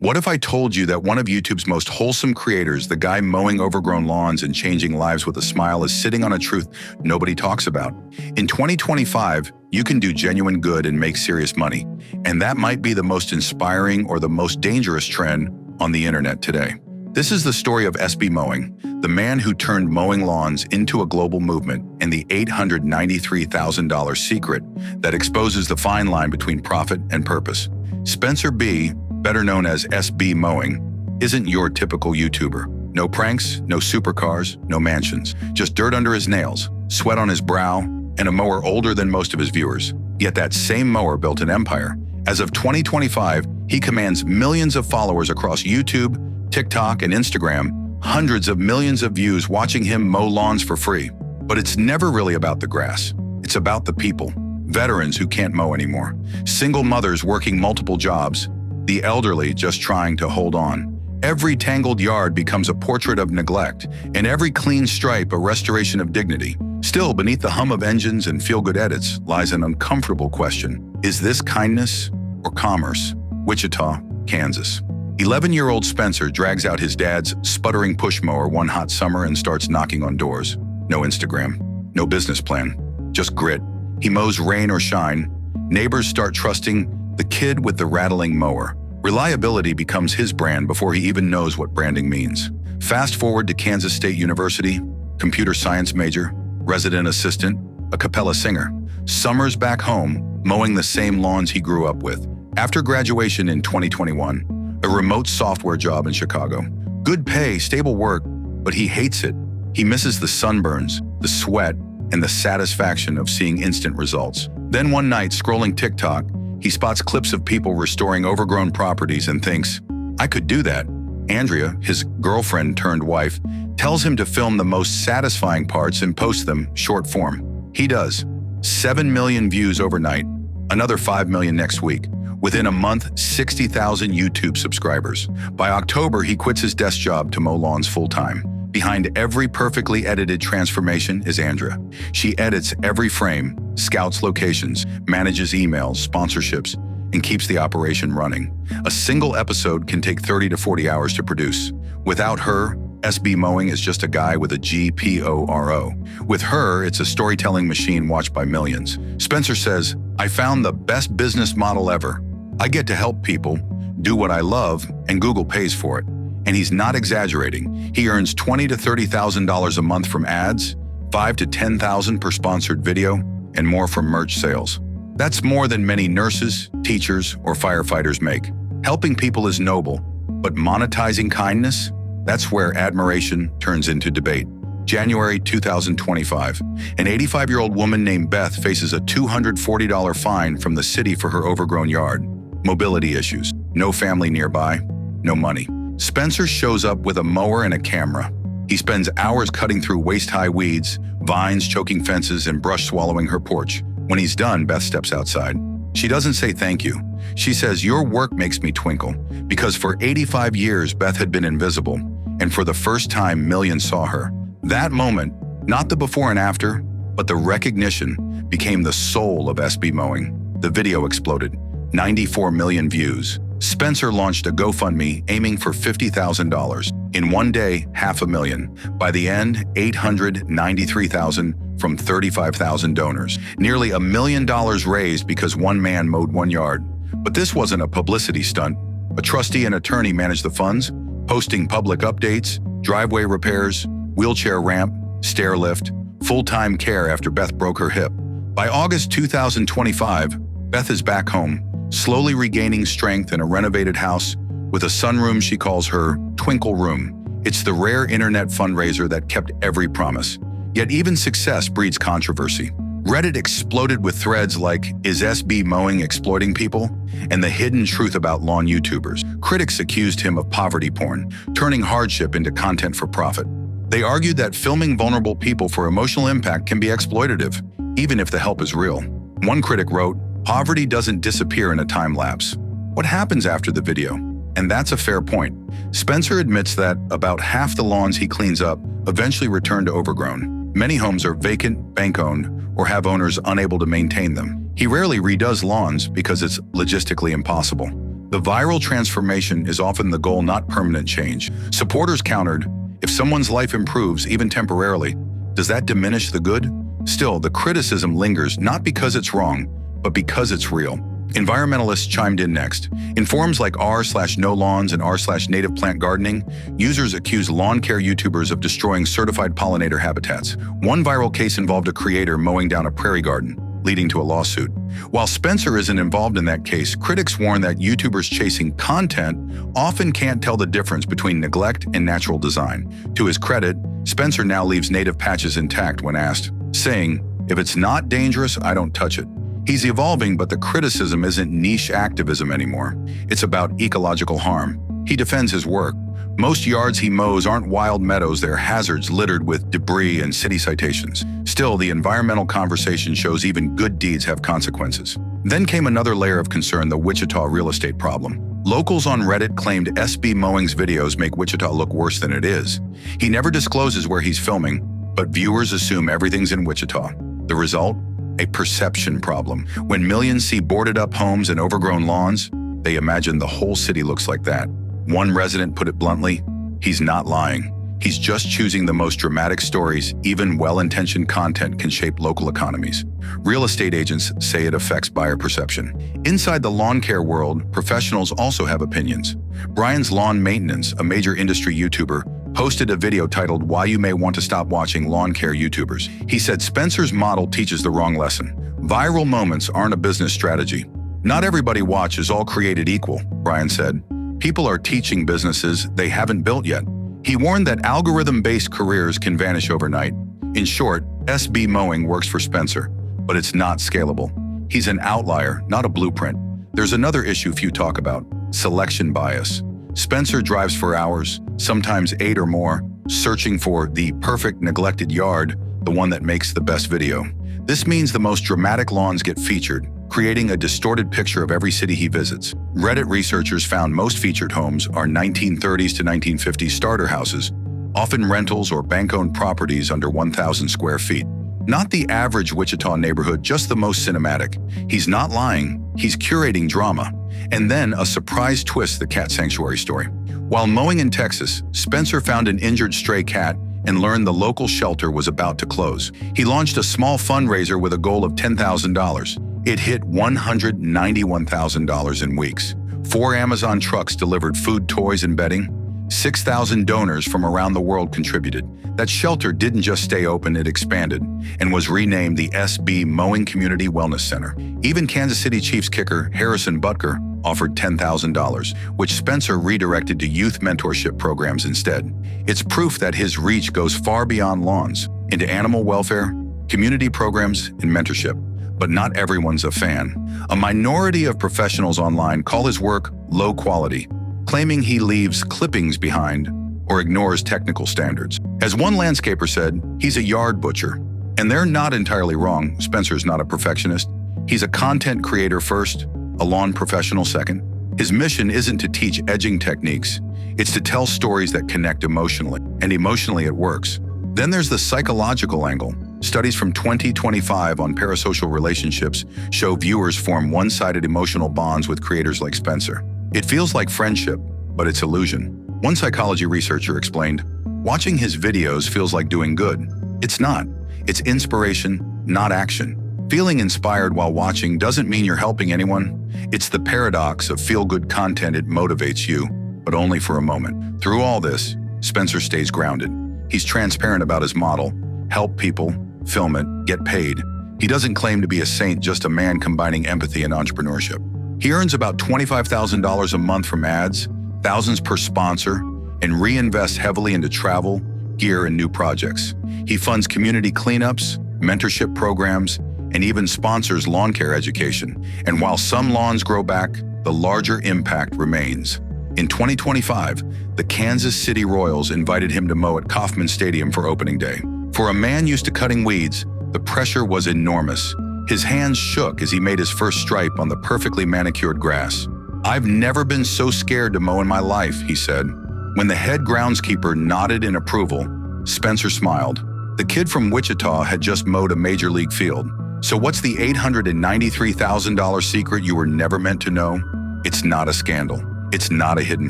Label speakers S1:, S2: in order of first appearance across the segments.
S1: What if I told you that one of YouTube's most wholesome creators, the guy mowing overgrown lawns and changing lives with a smile, is sitting on a truth nobody talks about? In 2025, you can do genuine good and make serious money, and that might be the most inspiring or the most dangerous trend on the internet today. This is the story of SB Mowing, the man who turned mowing lawns into a global movement, and the $893,000 secret that exposes the fine line between profit and purpose. Spencer B., better known as SB Mowing, isn't your typical YouTuber. No pranks, no supercars, no mansions, just dirt under his nails, sweat on his brow, and a mower older than most of his viewers. Yet that same mower built an empire. As of 2025, he commands millions of followers across YouTube, TikTok, and Instagram, hundreds of millions of views watching him mow lawns for free. But it's never really about the grass. It's about the people. Veterans who can't mow anymore. Single mothers working multiple jobs. The elderly just trying to hold on. Every tangled yard becomes a portrait of neglect, and every clean stripe a restoration of dignity. Still, beneath the hum of engines and feel-good edits lies an uncomfortable question. Is this kindness or commerce? Wichita, Kansas. 11-year-old Spencer drags out his dad's sputtering push mower one hot summer and starts knocking on doors. No Instagram, no business plan, just grit. He mows rain or shine. Neighbors start trusting the kid with the rattling mower. Reliability becomes his brand before he even knows what branding means. Fast forward to Kansas State University, computer science major, resident assistant, a cappella singer. Summers back home, mowing the same lawns he grew up with. After graduation in 2021, a remote software job in Chicago. Good pay, stable work, but he hates it. He misses the sunburns, the sweat, and the satisfaction of seeing instant results. Then one night, scrolling TikTok, he spots clips of people restoring overgrown properties and thinks, I could do that. Andrea, his girlfriend turned wife, tells him to film the most satisfying parts and post them short form. He does. 7 million views overnight, another 5 million next week. Within a month, 60,000 YouTube subscribers. By October, he quits his desk job to mow lawns full-time. Behind every perfectly edited transformation is Andrea. She edits every frame, scouts locations, manages emails, sponsorships, and keeps the operation running. A single episode can take 30 to 40 hours to produce. Without her, SB Mowing is just a guy with a GPORO. With her, it's a storytelling machine watched by millions. Spencer says, I found the best business model ever. I get to help people, do what I love, and Google pays for it. And he's not exaggerating. He earns $20,000 to $30,000 a month from ads, $5,000 to $10,000 per sponsored video, and more from merch sales. That's more than many nurses, teachers, or firefighters make. Helping people is noble, but monetizing kindness? That's where admiration turns into debate. January 2025, an 85-year-old woman named Beth faces a $240 fine from the city for her overgrown yard. Mobility issues, no family nearby, no money. Spencer shows up with a mower and a camera. He spends hours cutting through waist-high weeds, vines choking fences, and brush swallowing her porch. When he's done, Beth steps outside. She doesn't say thank you. She says, your work makes me twinkle. Because for 85 years, Beth had been invisible, and for the first time, millions saw her. That moment, not the before and after, but the recognition, became the soul of SB Mowing. The video exploded. 94 million views. Spencer launched a GoFundMe aiming for $50,000. In one day, $500,000. By the end, $893,000 from 35,000 donors. Nearly $1 million raised because one man mowed one yard. But this wasn't a publicity stunt. A trustee and attorney managed the funds, posting public updates, driveway repairs, wheelchair ramp, stair lift, full-time care after Beth broke her hip. By August 2025, Beth is back home, slowly regaining strength in a renovated house with a sunroom she calls her Twinkle Room. It's the rare internet fundraiser that kept every promise. Yet even success breeds controversy. Reddit exploded with threads like, is SB Mowing exploiting people? And the hidden truth about lawn YouTubers. Critics accused him of poverty porn, turning hardship into content for profit. They argued that filming vulnerable people for emotional impact can be exploitative, even if the help is real. One critic wrote, poverty doesn't disappear in a time lapse. What happens after the video? And that's a fair point. Spencer admits that about half the lawns he cleans up eventually return to overgrown. Many homes are vacant, bank-owned, or have owners unable to maintain them. He rarely redoes lawns because it's logistically impossible. The viral transformation is often the goal, not permanent change. Supporters countered, if someone's life improves, even temporarily, does that diminish the good? Still, the criticism lingers not because it's wrong, but because it's real. Environmentalists chimed in next. In forums like r/no-lawns and r/native plant gardening, users accuse lawn care YouTubers of destroying certified pollinator habitats. One viral case involved a creator mowing down a prairie garden, leading to a lawsuit. While Spencer isn't involved in that case, critics warn that YouTubers chasing content often can't tell the difference between neglect and natural design. To his credit, Spencer now leaves native patches intact when asked, saying, "If it's not dangerous, I don't touch it." He's evolving, but the criticism isn't niche activism anymore. It's about ecological harm. He defends his work. Most yards he mows aren't wild meadows, they're hazards littered with debris and city citations. Still, the environmental conversation shows even good deeds have consequences. Then came another layer of concern, the Wichita real estate problem. Locals on Reddit claimed SB Mowing's videos make Wichita look worse than it is. He never discloses where he's filming, but viewers assume everything's in Wichita. The result? A perception problem. When millions see boarded up homes and overgrown lawns, they imagine the whole city looks like that. One resident put it bluntly, he's not lying. He's just choosing the most dramatic stories. Even well-intentioned content can shape local economies. Real estate agents say it affects buyer perception. Inside the lawn care world, professionals also have opinions. Brian's Lawn Maintenance, a major industry YouTuber, posted a video titled "Why You May Want to Stop Watching Lawn Care YouTubers." He said Spencer's model teaches the wrong lesson. Viral moments aren't a business strategy. Not everybody watches all created equal, Brian said. People are teaching businesses they haven't built yet. He warned that algorithm-based careers can vanish overnight. In short, SB Mowing works for Spencer, but it's not scalable. He's an outlier, not a blueprint. There's another issue few talk about: selection bias. Spencer drives for hours, sometimes 8 or more, searching for the perfect neglected yard, the one that makes the best video. This means the most dramatic lawns get featured, creating a distorted picture of every city he visits. Reddit researchers found most featured homes are 1930s to 1950s starter houses, often rentals or bank-owned properties under 1,000 square feet. Not the average Wichita neighborhood, just the most cinematic. He's not lying, he's curating drama. And then a surprise twist, the cat sanctuary story. While mowing in Texas, Spencer found an injured stray cat and learned the local shelter was about to close. He launched a small fundraiser with a goal of $10,000. It hit $191,000 in weeks. 4 Amazon trucks delivered food, toys, and bedding. 6,000 donors from around the world contributed. That shelter didn't just stay open, it expanded and was renamed the SB Mowing Community Wellness Center. Even Kansas City Chiefs kicker Harrison Butker offered $10,000, which Spencer redirected to youth mentorship programs instead. It's proof that his reach goes far beyond lawns, into animal welfare, community programs, and mentorship. But not everyone's a fan. A minority of professionals online call his work low quality, claiming he leaves clippings behind or ignores technical standards. As one landscaper said, he's a yard butcher. And they're not entirely wrong. Spencer's not a perfectionist. He's a content creator first, a lawn professional second. His mission isn't to teach edging techniques. It's to tell stories that connect emotionally, and emotionally it works. Then there's the psychological angle. Studies from 2025 on parasocial relationships show viewers form one-sided emotional bonds with creators like Spencer. It feels like friendship, but it's illusion. One psychology researcher explained, watching his videos feels like doing good. It's not. It's inspiration, not action. Feeling inspired while watching doesn't mean you're helping anyone. It's the paradox of feel-good content. It motivates you, but only for a moment. Through all this, Spencer stays grounded. He's transparent about his model. Help people, film it, get paid. He doesn't claim to be a saint, just a man combining empathy and entrepreneurship. He earns about $25,000 a month from ads, thousands per sponsor, and reinvests heavily into travel, gear, and new projects. He funds community cleanups, mentorship programs, and even sponsors lawn care education. And while some lawns grow back, the larger impact remains. In 2025, the Kansas City Royals invited him to mow at Kauffman Stadium for opening day. For a man used to cutting weeds, the pressure was enormous. His hands shook as he made his first stripe on the perfectly manicured grass. "I've never been so scared to mow in my life," he said. When the head groundskeeper nodded in approval, Spencer smiled. The kid from Wichita had just mowed a major league field. So what's the $893,000 secret you were never meant to know? It's not a scandal. It's not a hidden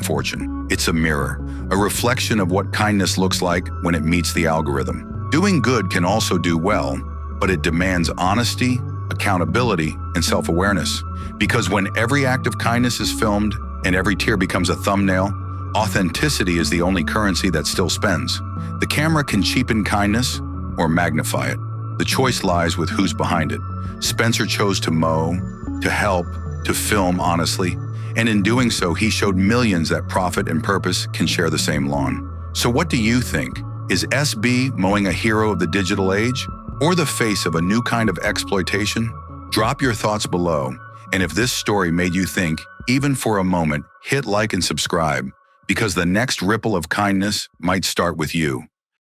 S1: fortune. It's a mirror, a reflection of what kindness looks like when it meets the algorithm. Doing good can also do well, but it demands honesty, accountability, and self-awareness. Because when every act of kindness is filmed and every tear becomes a thumbnail, authenticity is the only currency that still spends. The camera can cheapen kindness or magnify it. The choice lies with who's behind it. Spencer chose to mow, to help, to film honestly, and in doing so, he showed millions that profit and purpose can share the same lawn. So what do you think? Is SB mowing a hero of the digital age or the face of a new kind of exploitation? Drop your thoughts below, and if this story made you think, even for a moment, hit like and subscribe, because the next ripple of kindness might start with you.